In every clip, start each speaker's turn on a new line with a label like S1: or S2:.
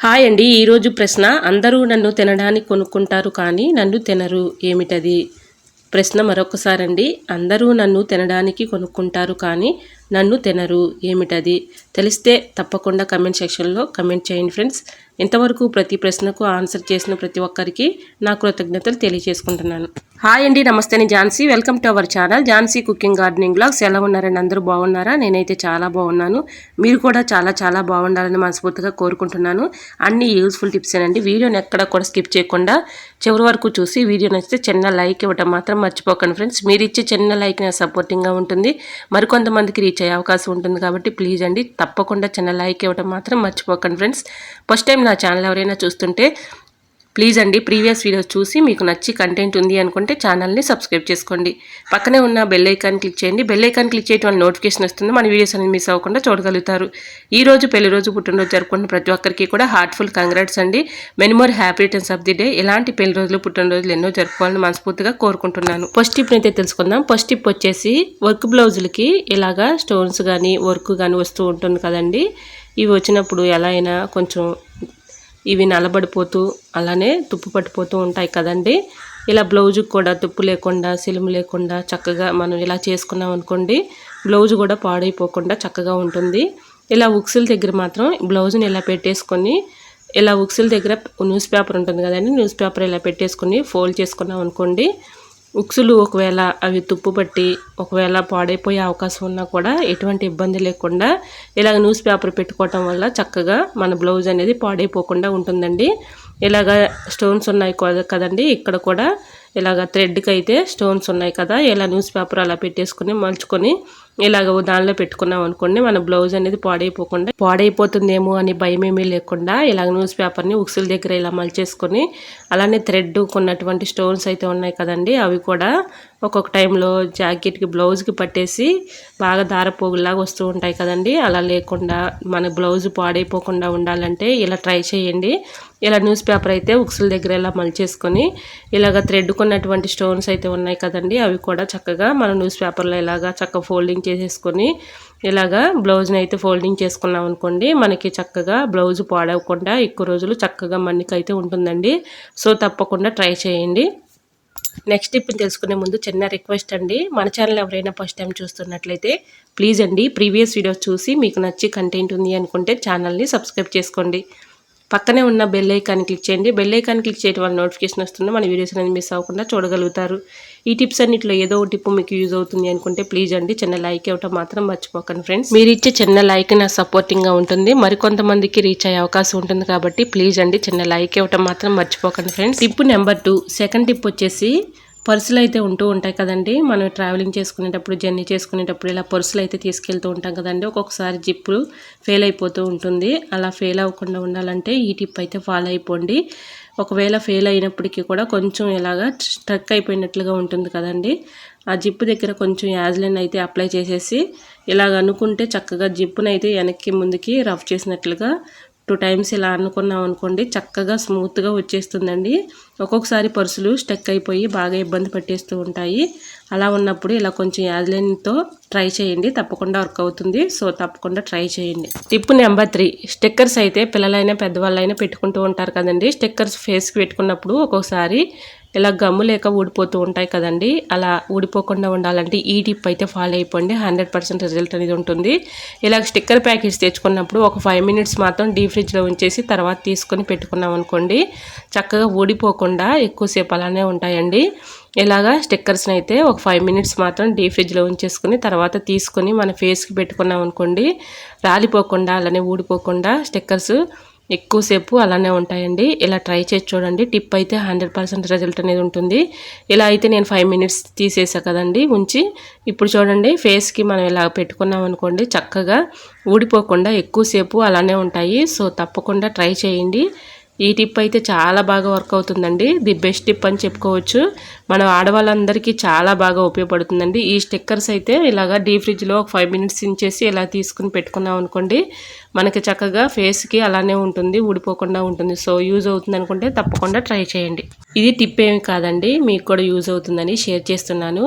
S1: Hi అండి. ఈరోజు ప్రశ్న, అందరూ నన్ను తినడానికి కొనుక్కుంటారు కానీ నన్ను తినరు, ఏమిటది? ప్రశ్న మరొకసారండి. అందరూ నన్ను తినడానికి కొనుక్కుంటారు కానీ నన్ను తినరు, ఏమిటది? తెలిస్తే తప్పకుండా కమెంట్ సెక్షన్లో కమెంట్ చేయండి ఫ్రెండ్స్. ఇంతవరకు ప్రతి ప్రశ్నకు ఆన్సర్ చేసిన ప్రతి ఒక్కరికి నా కృతజ్ఞతలు తెలియజేసుకుంటున్నాను. హాయ్ అండి, నమస్తే. నేను Jhansi. Welcome to our channel Jhansi cooking gardening vlogs. ఎలా ఉన్నారండి? అందరూ బాగున్నారా? నేనైతే చాలా బాగున్నాను. మీరు కూడా చాలా చాలా బాగుండాలని మనస్ఫూర్తిగా కోరుకుంటున్నాను. అన్ని యూస్ఫుల్ టిప్సేనండి. వీడియోని ఎక్కడ కూడా స్కిప్ చేయకుండా చివరి వరకు చూసి వీడియో నచ్చితే చిన్న లైక్ ఇవ్వడం మాత్రం మర్చిపోకండి ఫ్రెండ్స్. మీరు ఇచ్చే చిన్న లైక్ నాకు సపోర్టింగ్గా ఉంటుంది, మరికొంతమందికి రీచ్ అయ్యే అవకాశం ఉంటుంది. కాబట్టి ప్లీజ్ అండి, తప్పకుండా చిన్న లైక్ ఇవ్వడం మాత్రం మర్చిపోకండి ఫ్రెండ్స్. ఫస్ట్ టైం నా ఛానల్ ఎవరైనా చూస్తుంటే ప్లీజ్ అండి, ప్రీవియస్ వీడియోస్ చూసి మీకు నచ్చి కంటెంట్ ఉంది అనుకుంటే ఛానల్ని సబ్స్క్రైబ్ చేసుకోండి. పక్కనే ఉన్న బెల్ ఐకాన్ క్లిక్ చేయండి. బెల్ ఐకాన్ క్లిక్ చేయడం వల్ల నోటిఫికేషన్ వస్తుంది. మన వీడియోస్ అనేది మిస్ అవ్వకుండా చూడగలుగుతారు. ఈ రోజు పెళ్లి రోజు, పుట్టినరోజు జరుపుకున్న ప్రతి ఒక్కరికి కూడా హార్ట్ఫుల్ కంగ్రాట్స్ అండి. Many more happy returns of the day. ఇలాంటి పెళ్లి రోజులు, పుట్టినరోజులు ఎన్నో జరుపుకోవాలని మనస్ఫూర్తిగా కోరుకుంటున్నాను. ఫస్ట్ టిప్ అయితే తెలుసుకుందాం. ఫస్ట్ టిప్ వచ్చేసి, వర్క్ బ్లౌజులకి ఇలాగా స్టోన్స్ కానీ వర్క్ కానీ వస్తూ ఉంటుంది కదండి. ఇవి వచ్చినప్పుడు ఎలా అయినా కొంచెం ఇవి నలబడిపోతూ అలానే తుప్పు పట్టిపోతూ ఉంటాయి కదండి. ఇలా బ్లౌజుకి కూడా తుప్పు లేకుండా, సిలుము లేకుండా చక్కగా మనం ఇలా చేసుకున్నాం అనుకోండి, బ్లౌజ్ కూడా పాడైపోకుండా చక్కగా ఉంటుంది. ఇలా ఉక్సుల దగ్గర మాత్రం బ్లౌజ్ని ఇలా పెట్టేసుకొని, ఇలా ఉక్సుల దగ్గర న్యూస్ పేపర్ ఉంటుంది కదండి, న్యూస్ పేపర్ ఇలా పెట్టేసుకొని ఫోల్డ్ చేసుకున్నాం అనుకోండి, ఉక్సులు ఒకవేళ అవి తుప్పు పట్టి ఒకవేళ పాడైపోయే అవకాశం ఉన్నా కూడా ఎటువంటి ఇబ్బంది లేకుండా ఇలాగ న్యూస్ పేపర్ పెట్టుకోవటం వల్ల చక్కగా మన బ్లౌజ్ అనేది పాడైపోకుండా ఉంటుందండి. ఇలాగ స్టోన్స్ ఉన్నాయి కదండి, ఇక్కడ కూడా ఇలాగ థ్రెడ్కి అయితే స్టోన్స్ ఉన్నాయి కదా, ఇలా న్యూస్ పేపర్ అలా పెట్టేసుకుని మలుచుకొని ఇలాగ దానిలో పెట్టుకున్నాం అనుకోండి, మన బ్లౌజ్ అనేది పాడైపోతుందేమో అని భయమేమీ లేకుండా ఇలాగ న్యూస్ పేపర్ని ఉక్సుల దగ్గర ఇలా మలిచేసుకొని, అలానే థ్రెడ్ కొన్నటువంటి స్టోన్స్ అయితే ఉన్నాయి కదండి, అవి కూడా ఒక్కొక్క టైంలో జాకెట్కి బ్లౌజ్కి పట్టేసి బాగా దారపోగులాగా వస్తూ ఉంటాయి కదండి. అలా లేకుండా మన బ్లౌజ్ పాడైపోకుండా ఉండాలంటే ఇలా ట్రై చేయండి. ఇలా న్యూస్ పేపర్ అయితే ఉక్సుల దగ్గర ఇలా మలిచేసుకొని ఇలాగ థ్రెడ్ కొన్నటువంటి స్టోన్స్ అయితే ఉన్నాయి కదండి, అవి కూడా చక్కగా మన న్యూస్ పేపర్లో ఇలాగా చక్కగా ఫోల్డింగ్ చేసేసుకొని ఇలాగా బ్లౌజ్ని అయితే ఫోల్డింగ్ చేసుకున్నాం అనుకోండి, మనకి చక్కగా బ్లౌజ్ పాడవకుండా ఎక్కువ రోజులు చక్కగా మన్నికైతే ఉంటుందండి. సో తప్పకుండా ట్రై చేయండి. నెక్స్ట్ టిప్ని తెలుసుకునే ముందు చిన్న రిక్వెస్ట్ అండి, మన ఛానల్ ఎవరైనా ఫస్ట్ టైం చూస్తున్నట్లయితే ప్లీజ్ అండి, ప్రీవియస్ వీడియోస్ చూసి మీకు నచ్చి కంటెంట్ ఉంది అనుకుంటే ఛానల్ని సబ్స్క్రైబ్ చేసుకోండి. పక్కనే ఉన్న బెల్ ఐకాన్ క్లిక్ చేయండి. బెల్ ఐకాన్ క్లిక్ చేయడం వల్ల నోటిఫికేషన్ వస్తుంది, మన వీడియోస్ అనేది మిస్ అవ్వకుండా చూడగలుగుతారు. ఈ టిప్స్ అన్నింటిలో ఏదో ఒక టిప్ మీకు యూజ్ అవుతుంది అనుకుంటే ప్లీజ్ అండి చిన్న లైక్ ఇవ్వటం మాత్రం మర్చిపోకండి ఫ్రెండ్స్. మీరు ఇచ్చే చిన్న లైక్ నాకు సపోర్టింగ్గా ఉంటుంది, మరికొంతమందికి రీచ్ అయ్యే అవకాశం ఉంటుంది. కాబట్టి ప్లీజ్ అండి చిన్న లైక్ ఇవ్వటం మాత్రం మర్చిపోకండి friends. Tip number 2, second tip వచ్చేసి, పర్సులు అయితే ఉంటూ ఉంటాయి కదండి, మనం ట్రావెలింగ్ చేసుకునేటప్పుడు, జర్నీ చేసుకునేటప్పుడు ఇలా పర్సులు అయితే తీసుకెళ్తూ ఉంటాం కదండి. ఒక్కొక్కసారి జిప్పు ఫెయిల్ అయిపోతూ ఉంటుంది. అలా ఫెయిల్ అవ్వకుండా ఉండాలంటే ఈ టిప్ అయితే ఫాలో అయిపోండి. ఒకవేళ ఫెయిల్ అయినప్పటికీ కూడా కొంచెం ఇలాగా స్ట్రక్ అయిపోయినట్లుగా ఉంటుంది కదండి, ఆ జిప్పు దగ్గర కొంచెం యాజ్లైన్ అయితే అప్లై చేసేసి ఇలాగ అనుకుంటే చక్కగా జిప్పునైతే వెనక్కి ముందుకి రఫ్ చేసినట్లుగా 2 టైమ్స్ ఇలా అనుకున్నాం అనుకోండి, చక్కగా స్మూత్గా వచ్చేస్తుందండి. ఒక్కొక్కసారి పర్సులు స్టక్ అయిపోయి బాగా ఇబ్బంది పెట్టేస్తూ ఉంటాయి. అలా ఉన్నప్పుడు ఇలా కొంచెం యాజ్లైన్తో ట్రై చేయండి, తప్పకుండా వర్క్ అవుతుంది. సో తప్పకుండా ట్రై చేయండి. టిప్ నెంబర్ 3, స్టిక్కర్స్ అయితే పిల్లలైనా పెద్దవాళ్ళైనా పెట్టుకుంటూ ఉంటారు కదండి. స్టిక్కర్స్ ఫేస్కి పెట్టుకున్నప్పుడు ఒక్కొక్కసారి ఇలా గమ్ము లేక ఊడిపోతూ ఉంటాయి కదండి, అలా ఊడిపోకుండా ఉండాలంటే ఈ టిప్ అయితే ఫాలో అయిపోండి, 100% రిజల్ట్ అనేది ఉంటుంది. ఇలా స్టిక్కర్ ప్యాకెట్స్ తెచ్చుకున్నప్పుడు ఒక 5 మినిట్స్ మాత్రం డీప్ ఫ్రిడ్జ్లో ఉంచేసి తర్వాత తీసుకొని పెట్టుకున్నాం అనుకోండి, చక్కగా ఊడిపోకుండా ఎక్కువసేపు అలానే ఉంటాయండి. ఇలాగా స్టిక్కర్స్ని అయితే ఒక 5 మినిట్స్ మాత్రం డీప్ ఫ్రిడ్జ్లో ఉంచేసుకుని తర్వాత తీసుకొని మన ఫేస్కి పెట్టుకున్నాం అనుకోండి, రాలిపోకుండా అలానే ఊడిపోకుండా స్టిక్కర్స్ ఎక్కువసేపు అలానే ఉంటాయండి. ఇలా ట్రై చేసి చూడండి, టిప్ అయితే 100% రిజల్ట్ అనేది ఉంటుంది. ఇలా అయితే నేను 5 మినిట్స్ తీసేసా కదండి ఉంచి, ఇప్పుడు చూడండి ఫేస్కి మనం ఇలా పెట్టుకున్నాం అనుకోండి, చక్కగా ఊడిపోకుండా ఎక్కువసేపు అలానే ఉంటాయి. సో తప్పకుండా ట్రై చేయండి. ఈ టిప్ అయితే చాలా బాగా వర్క్ అవుతుందండి, ది బెస్ట్ టిప్ అని చెప్పుకోవచ్చు. మన ఆడవాళ్ళందరికీ చాలా బాగా ఉపయోగపడుతుందండి. ఈ స్టిక్కర్స్ అయితే ఇలాగా డీప్ ఫ్రిడ్జ్లో ఒక 5 మినిట్స్ ఉంచేసి ఇలా తీసుకుని పెట్టుకున్నాం అనుకోండి, మనకి చక్కగా ఫేస్కి అలానే ఉంటుంది, ఊడిపోకుండా ఉంటుంది. సో యూజ్ అవుతుంది అనుకుంటే తప్పకుండా ట్రై చేయండి. ఇది టిప్ ఏమి కాదండి, మీకు కూడా యూజ్ అవుతుందని షేర్ చేస్తున్నాను.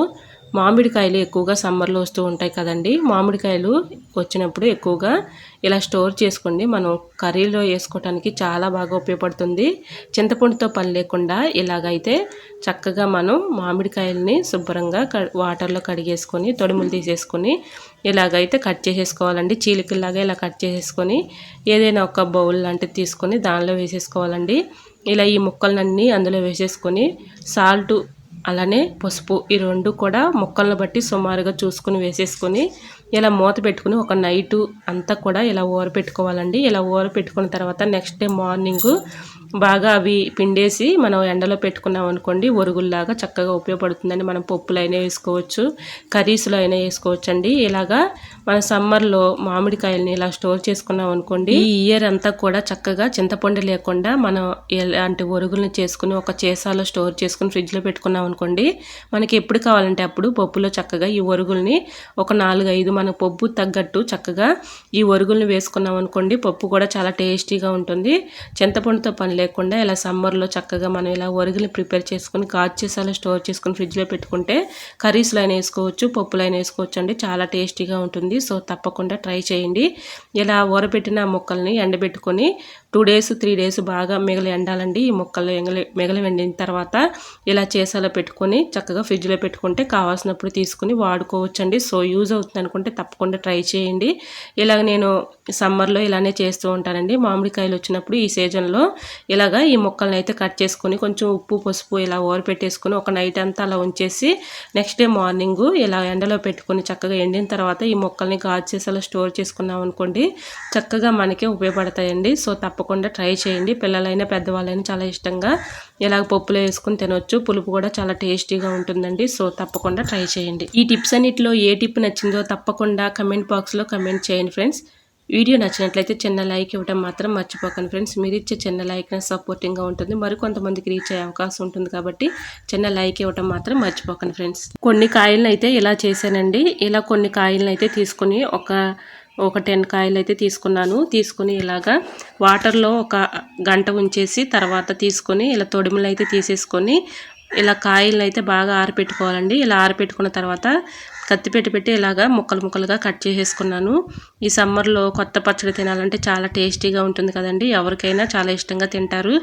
S1: మామిడికాయలు ఎక్కువగా సమ్మర్లో వస్తూ ఉంటాయి కదండి. మామిడికాయలు వచ్చినప్పుడు ఎక్కువగా ఇలా స్టోర్ చేసుకోండి. మనం కర్రీలో వేసుకోవడానికి చాలా బాగా ఉపయోగపడుతుంది. చింతపండుతో పని లేకుండా ఇలాగైతే చక్కగా మనం మామిడికాయలని శుభ్రంగా వాటర్లో కడిగేసుకొని తొడిములు తీసేసుకొని ఇలాగైతే కట్ చేసేసుకోవాలండి. చీలికల్లాగా ఇలా కట్ చేసేసుకొని ఏదైనా ఒక బౌల్ లాంటిది తీసుకొని దానిలో వేసేసుకోవాలండి. ఇలా ఈ ముక్కలన్నీ అందులో వేసేసుకొని సాల్ట్ అలానే పసుపు ఈ రెండు కూడా ముక్కలను బట్టి సుమారుగా చూసుకుని వేసేసుకొని ఇలా మూత పెట్టుకుని ఒక నైటు అంతా కూడా ఇలా ఊరపెట్టుకోవాలండి. ఇలా ఊరపెట్టుకున్న తర్వాత నెక్స్ట్ డే మార్నింగ్ బాగా అవి పిండేసి మనం ఎండలో పెట్టుకున్నాం అనుకోండి ఒరుగుల్లాగా చక్కగా ఉపయోగపడుతుందండి. మనం పప్పులు అయినా వేసుకోవచ్చు, కర్రీస్లో అయినా వేసుకోవచ్చు అండి. ఇలాగా మన సమ్మర్లో మామిడికాయలని ఇలా స్టోర్ చేసుకున్నాం అనుకోండి ఈ ఇయర్ అంతా కూడా చక్కగా చింతపండు లేకుండా మనం ఇలాంటి ఒరుగుల్ని చేసుకుని ఒక చేసాలో స్టోర్ చేసుకుని ఫ్రిడ్జ్లో పెట్టుకున్నాం అనుకోండి మనకి ఎప్పుడు కావాలంటే అప్పుడు పప్పులో చక్కగా ఈ ఒరుగుల్ని ఒక 4-5 మన పప్పు తగ్గట్టు చక్కగా ఈ ఒరుగుల్ని వేసుకున్నాం అనుకోండి పప్పు కూడా చాలా టేస్టీగా ఉంటుంది. చింతపండుతో పని లేకుండా ఇలా సమ్మర్లో చక్కగా మనం ఇలా ఒరుగుల్ని ప్రిపేర్ చేసుకుని గాజు చేసాలో స్టోర్ చేసుకుని ఫ్రిడ్జ్లో పెట్టుకుంటే కర్రీస్లో అయినా వేసుకోవచ్చు, పప్పులో అయినా వేసుకోవచ్చు అండి. చాలా టేస్టీగా ఉంటుంది. సో తప్పకుండా ట్రై చేయండి. ఇలా ఊరబెట్టిన ముక్కల్ని ఎండబెట్టుకొని 2 days 3 days బాగా మిగలి ఎండాలండి. ఈ ముక్కలు మిగలి ఎండిన తర్వాత ఇలా చేసాలో పెట్టుకొని చక్కగా ఫ్రిడ్జ్లో పెట్టుకుంటే కావాల్సినప్పుడు తీసుకుని వాడుకోవచ్చండి. సో యూజ్ అవుతుంది అనుకుంటే తప్పకుండా ట్రై చేయండి. ఇలాగ నేను సమ్మర్లో ఇలానే చేస్తూ ఉంటానండి. మామిడికాయలు వచ్చినప్పుడు ఈ సీజన్లో ఇలాగ ఈ ముక్కల్ని అయితే కట్ చేసుకొని కొంచెం ఉప్పు పసుపు ఇలా ఊరపెట్టేసుకొని ఒక నైట్ అంతా అలా ఉంచేసి నెక్స్ట్ డే మార్నింగ్ ఇలా ఎండలో పెట్టుకొని చక్కగా ఎండిన తర్వాత ఈ ముక్కల్ని గాజు చేసాలో స్టోర్ చేసుకున్నాం అనుకోండి చక్కగా మనకే ఉపయోగపడతాయండి. సో తప్పకుండా ట్రై చేయండి. పిల్లలైనా పెద్దవాళ్ళైనా చాలా ఇష్టంగా ఇలాగ పప్పులో వేసుకుని తినొచ్చు. పులుపు కూడా చాలా టేస్టీగా ఉంటుందండి. సో తప్పకుండా ట్రై చేయండి. ఈ టిప్స్ అన్నిటిలో ఏ టిప్ నచ్చిందో తప్పకుండా కమెంట్ బాక్స్లో కమెంట్ చేయండి ఫ్రెండ్స్. వీడియో నచ్చినట్లయితే చిన్న లైక్ ఇవ్వడం మాత్రం మర్చిపోకండి ఫ్రెండ్స్. మీరు ఇచ్చే చిన్న లైక్ సపోర్టింగ్గా ఉంటుంది, మరికొంతమందికి రీచ్ అయ్యే అవకాశం ఉంటుంది కాబట్టి చిన్న లైక్ ఇవ్వడం మాత్రం మర్చిపోకండి ఫ్రెండ్స్. కొన్ని కాయలను అయితే ఇలా చేశానండి. ఇలా కొన్ని కాయలను అయితే తీసుకొని ఒక 10 కాయలు అయితే తీసుకుని ఇలాగా వాటర్లో ఒక గంట ఉంచేసి తర్వాత తీసుకొని ఇలా తొడిమలు అయితే తీసేసుకొని ఇలా కాయలను అయితే బాగా ఆరపెట్టుకోవాలండి. ఇలా ఆరపెట్టుకున్న తర్వాత కత్తి పెట్టి ఇలాగా ముక్కలుగా కట్ చేసేసుకున్నాను. ఈ సమ్మర్లో కొత్త పచ్చడి తినాలంటే చాలా టేస్టీగా ఉంటుంది కదండి. ఎవరికైనా చాలా ఇష్టంగా తింటారు.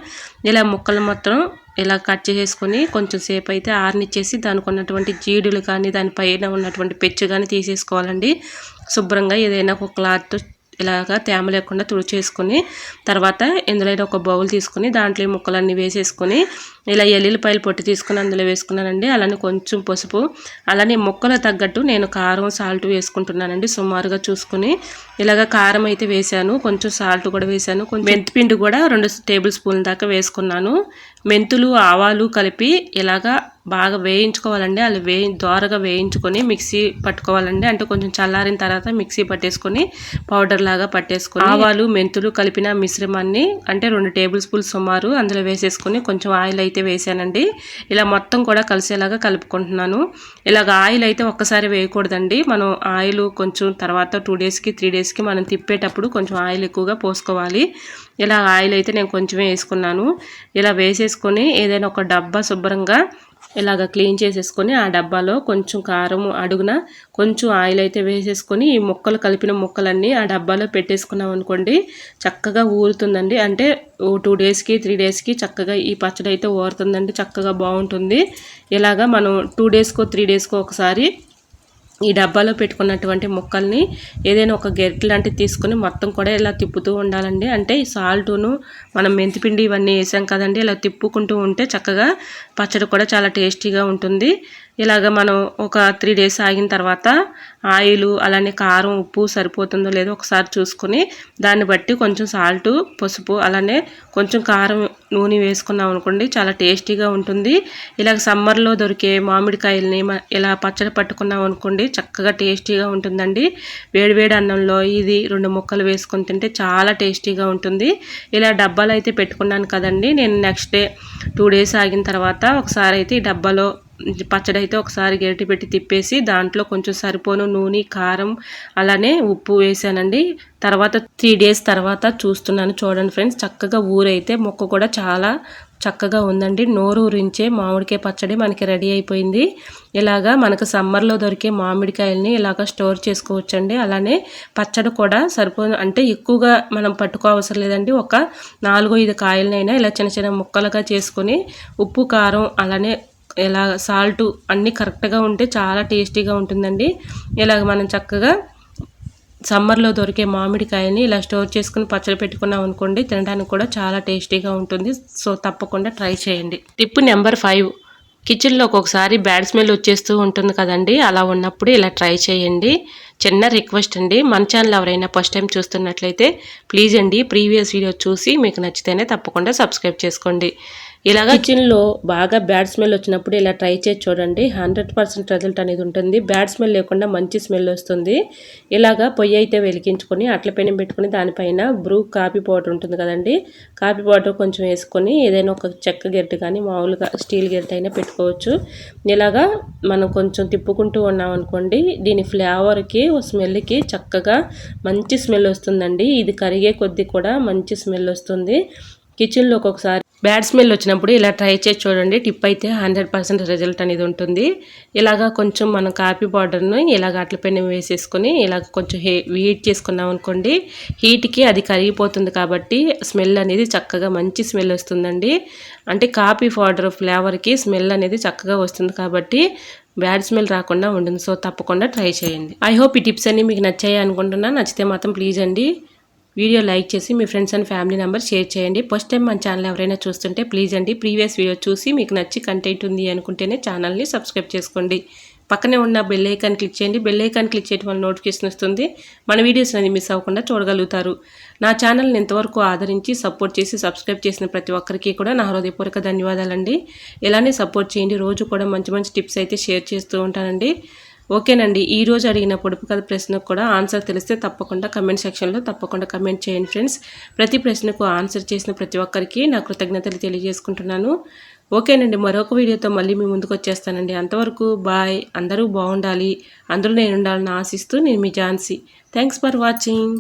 S1: ఇలా ముక్కలు మొత్తం ఇలా కట్ చేసేసుకొని కొంచెం సేపు అయితే ఆరనిచ్చేసి దానికి ఉన్నటువంటి జీడులు కానీ దానిపైన ఉన్నటువంటి పెచ్చు కానీ తీసేసుకోవాలండి. శుభ్రంగా ఏదైనా ఒక క్లాత్ ఇలాగా తేమ లేకుండా తుడిచేసుకొని తర్వాత ఇందులో ఒక బౌల్ తీసుకొని దాంట్లో ముక్కలన్నీ వేసేసుకొని ఇలా ఎల్లుల్లిపాయలు పొట్టు తీసుకుని అందులో వేసుకున్నానండి. అలానే కొంచెం పసుపు అలానే ముక్కలు తగ్గట్టు నేను కారం సాల్ట్ వేసుకుంటున్నానండి. సుమారుగా చూసుకుని ఇలాగ కారం అయితే వేసాను, కొంచెం సాల్ట్ కూడా వేసాను, కొంచెం మెంతిపిండి కూడా 2 టేబుల్ స్పూన్ల దాకా వేసుకున్నాను. మెంతులు ఆవాలు కలిపి ఇలాగా బాగా వేయించుకోవాలండి. అలా దోరగా వేయించుకొని మిక్సీ పట్టుకోవాలండి. అంటే కొంచెం చల్లారిన తర్వాత మిక్సీ పట్టేసుకొని పౌడర్ లాగా పట్టేసుకొని ఆవాలు మెంతులు కలిపిన మిశ్రమాన్ని అంటే 2 టేబుల్ స్పూన్లు సుమారు అందులో వేసేసుకొని కొంచెం ఆయిల్ అయితే వేసానండి. ఇలా మొత్తం కూడా కలిసేలాగా కలుపుకుంటున్నాను. ఇలాగ ఆయిల్ అయితే ఒక్కసారి వేయకూడదండి. మనం ఆయిల్ కొంచెం తర్వాత 2 daysకి 3 daysకి మనం తిప్పేటప్పుడు కొంచెం ఆయిల్ ఎక్కువగా పోసుకోవాలి. ఇలా ఆయిల్ అయితే నేను కొంచెమే వేసుకున్నాను. ఇలా వేసేసుకొని ఏదైనా ఒక డబ్బా శుభ్రంగా ఇలాగ క్లీన్ చేసేసుకొని ఆ డబ్బాలో కొంచెం కారం అడుగున కొంచెం ఆయిల్ అయితే వేసేసుకొని ఈ ముక్కలు కలిపిన ముక్కలన్నీ ఆ డబ్బాలో పెట్టేసుకున్నాం అనుకోండి చక్కగా ఊరుతుందండి. అంటే 2 daysకి 3 daysకి చక్కగా ఈ పచ్చడి అయితే ఊరుతుందండి. చక్కగా బాగుంటుంది. ఇలాగా మనం 2 daysకో 3 daysకో ఒకసారి ఈ డబ్బాలో పెట్టుకున్నటువంటి ముక్కల్ని ఏదైనా ఒక గెరిటె లాంటిది తీసుకొని మొత్తం కూడా ఇలా తిప్పుతూ ఉండాలండి. అంటే ఈ సాల్టును మనం మెంతిపిండి ఇవన్నీ వేసాం కదండి, ఇలా తిప్పుకుంటూ ఉంటే చక్కగా పచ్చడి కూడా చాలా టేస్టీగా ఉంటుంది. ఇలాగ మనం ఒక 3 days ఆగిన తర్వాత ఆయిల్ అలానే కారం ఉప్పు సరిపోతుందో లేదో ఒకసారి చూసుకొని దాన్ని బట్టి కొంచెం సాల్ట్ పసుపు అలానే కొంచెం కారం నూనె వేసుకున్నాం అనుకోండి చాలా టేస్టీగా ఉంటుంది. ఇలాగ సమ్మర్లో దొరికే మామిడికాయల్ని ఇలా పచ్చడి పట్టుకున్నాం అనుకోండి చక్కగా టేస్టీగా ఉంటుందండి. వేడివేడి అన్నంలో ఇది 2 ముక్కలు వేసుకొని తింటే చాలా టేస్టీగా ఉంటుంది. ఇలా డబ్బాలో అయితే పెట్టుకున్నాను కదండి. నేను నెక్స్ట్ డే 2 days ఆగిన తర్వాత ఒకసారి అయితే ఈ డబ్బాలో పచ్చడి అయితే ఒకసారి గరిటె పెట్టి తిప్పేసి దాంట్లో కొంచెం సరిపోను నూనె, కారం అలానే ఉప్పు వేసానండి. తర్వాత 3 డేస్ తర్వాత చూస్తున్నాను. చూడండి ఫ్రెండ్స్, చక్కగా ఊరైతే మొక్క కూడా చాలా చక్కగా ఉందండి. నోరు ఊరించే మామిడికాయ పచ్చడి మనకి రెడీ అయిపోయింది. ఇలాగా మనకు సమ్మర్లో దొరికే మామిడికాయల్ని ఇలాగ స్టోర్ చేసుకోవచ్చండి. అలానే పచ్చడి కూడా అంటే ఎక్కువగా మనం పట్టుకోవసరం లేదండి. ఒక 4-5 కాయలనైనా ఇలా చిన్న చిన్న ముక్కలుగా చేసుకొని ఉప్పు, కారం అలానే ఇలా సాల్ట్ అన్నీ కరెక్ట్గా ఉంటే చాలా టేస్టీగా ఉంటుందండి. ఇలాగ మనం చక్కగా సమ్మర్లో దొరికే మామిడికాయని ఇలా స్టోర్ చేసుకుని పచ్చడి పెట్టుకున్నాం అనుకోండి, తినడానికి కూడా చాలా టేస్టీగా ఉంటుంది. సో తప్పకుండా ట్రై చేయండి. టిప్ నెంబర్ 5, కిచెన్లో ఒక్కొక్కసారి బ్యాడ్ స్మెల్ వచ్చేస్తూ ఉంటుంది కదండి. అలా ఉన్నప్పుడు ఇలా ట్రై చేయండి. చిన్న రిక్వెస్ట్ అండి, మన ఛానల్ ఎవరైనా ఫస్ట్ టైం చూస్తున్నట్లయితే ప్లీజ్ అండి ప్రీవియస్ వీడియో చూసి మీకు నచ్చితేనే తప్పకుండా సబ్స్క్రైబ్ చేసుకోండి. ఇలాగా కిచెన్లో బాగా బ్యాడ్ స్మెల్ వచ్చినప్పుడు ఇలా ట్రై చేసి చూడండి. 100% రిజల్ట్ అనేది ఉంటుంది. బ్యాడ్ స్మెల్ లేకుండా మంచి స్మెల్ వస్తుంది. ఇలాగా పొయ్యి అయితే వెలిగించుకొని అట్ల పెనం పెట్టుకుని దానిపైన బ్రూ కాఫీ పౌడర్ ఉంటుంది కదండి, కాఫీ పౌడర్ కొంచెం వేసుకొని ఏదైనా ఒక చెక్క గెరిటె కానీ మామూలుగా స్టీల్ గెరిటె అయినా పెట్టుకోవచ్చు. ఇలాగా మనం కొంచెం తిప్పుకుంటూ ఉన్నాం అనుకోండి, దీని ఫ్లేవర్కి స్మెల్కి చక్కగా మంచి స్మెల్ వస్తుందండి. ఇది కరిగే కొద్దీ కూడా మంచి స్మెల్ వస్తుంది. కిచెన్లో ఒక్కొక్కసారి బ్యాడ్ స్మెల్ వచ్చినప్పుడు ఇలా ట్రై చేసి చూడండి. టిప్ అయితే 100% రిజల్ట్ అనేది ఉంటుంది. ఇలాగా కొంచెం మనం కాఫీ పౌడర్ను ఇలాగ అట్ల పెనం వేసేసుకొని ఇలాగ కొంచెం హీట్ చేసుకున్నాం అనుకోండి, హీట్కి అది కరిగిపోతుంది కాబట్టి స్మెల్ అనేది చక్కగా మంచి స్మెల్ వస్తుందండి. అంటే కాఫీ పౌడర్ ఫ్లేవర్కి స్మెల్ అనేది చక్కగా వస్తుంది కాబట్టి బ్యాడ్ స్మెల్ రాకుండా ఉంటుంది. సో తప్పకుండా ట్రై చేయండి. ఐ హోప్ ఈ టిప్స్ అన్నీ మీకు నచ్చాయి అనుకుంటున్నా. నచ్చితే మాత్రం ప్లీజ్ అండి వీడియో లైక్ చేసి మీ friends and family members share చేయండి. ఫస్ట్ టైం మన ఛానల్ ఎవరైనా చూస్తుంటే ప్లీజ్ అండి ప్రీవియస్ వీడియో చూసి మీకు నచ్చి కంటెంట్ ఉంది అనుకుంటేనే ఛానల్ని సబ్స్క్రైబ్ చేసుకోండి. పక్కనే ఉన్న బెల్ ఐకాన్ క్లిక్ చేయండి. బెల్ ఐకాన్ క్లిక్ చేయడం వల్ల నోటిఫికేషన్ వస్తుంది. మన వీడియోస్ అనేది మిస్ అవ్వకుండా చూడగలుగుతారు. నా ఛానల్ని ఎంతవరకు ఆదరించి సపోర్ట్ చేసి సబ్స్క్రైబ్ చేసిన ప్రతి ఒక్కరికి కూడా నా హృదయపూర్వక ధన్యవాదాలండి. ఇలానే సపోర్ట్ చేయండి. రోజు కూడా మంచి మంచి టిప్స్ అయితే షేర్ చేస్తూ ఉంటానండి. ఓకేనండి, ఈరోజు అడిగిన పొడుపు కథ ప్రశ్నకు కూడా ఆన్సర్ తెలిస్తే తప్పకుండా కమెంట్ సెక్షన్లో తప్పకుండా కమెంట్ చేయండి ఫ్రెండ్స్. ప్రతి ప్రశ్నకు ఆన్సర్ చేసిన ప్రతి ఒక్కరికి నా కృతజ్ఞతలు తెలియజేసుకుంటున్నాను. ఓకేనండి, మరొక వీడియోతో మళ్ళీ మీ ముందుకు వచ్చేస్తానండి. అంతవరకు బాయ్. అందరూ బాగుండాలి, అందరూ నేను ఉండాలని ఆశిస్తూ నేను మీ ఝాన్సీ. Thanks for watching.